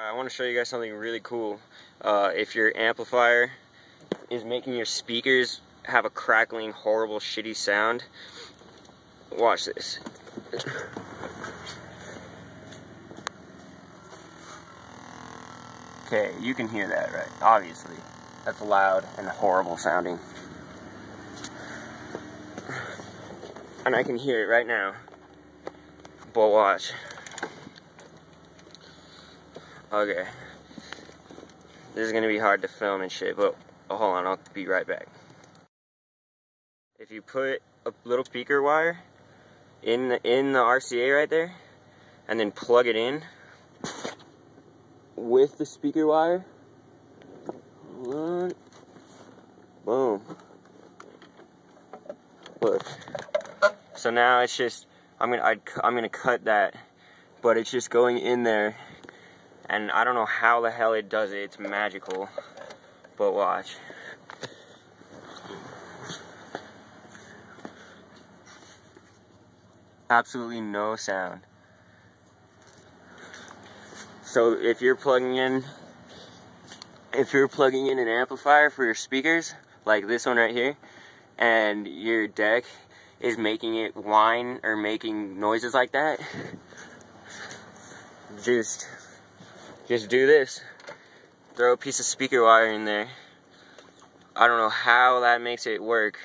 I want to show you guys something really cool. If your amplifier is making your speakers have a crackling, horrible, shitty sound, watch this. Okay, you can hear that, right? Obviously. That's loud and horrible sounding. And I can hear it right now. But watch. Okay. This is gonna be hard to film and shit, but hold on, I'll be right back. If you put a little speaker wire in the RCA right there, and then plug it in with the speaker wire, boom. Look. So now it's just I'm gonna cut that, but it's just going in there. And I don't know how the hell it does it. It's magical. But watch. Absolutely no sound. So if you're plugging in an amplifier for your speakers, like this one right here, and your deck is making it whine or making noises like that, just do this. Throw a piece of speaker wire in there. I don't know how that makes it work,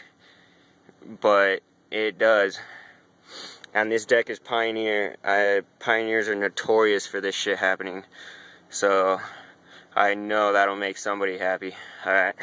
but it does. And this deck is Pioneer. Pioneers are notorious for this shit happening. So I know that'll make somebody happy. Alright.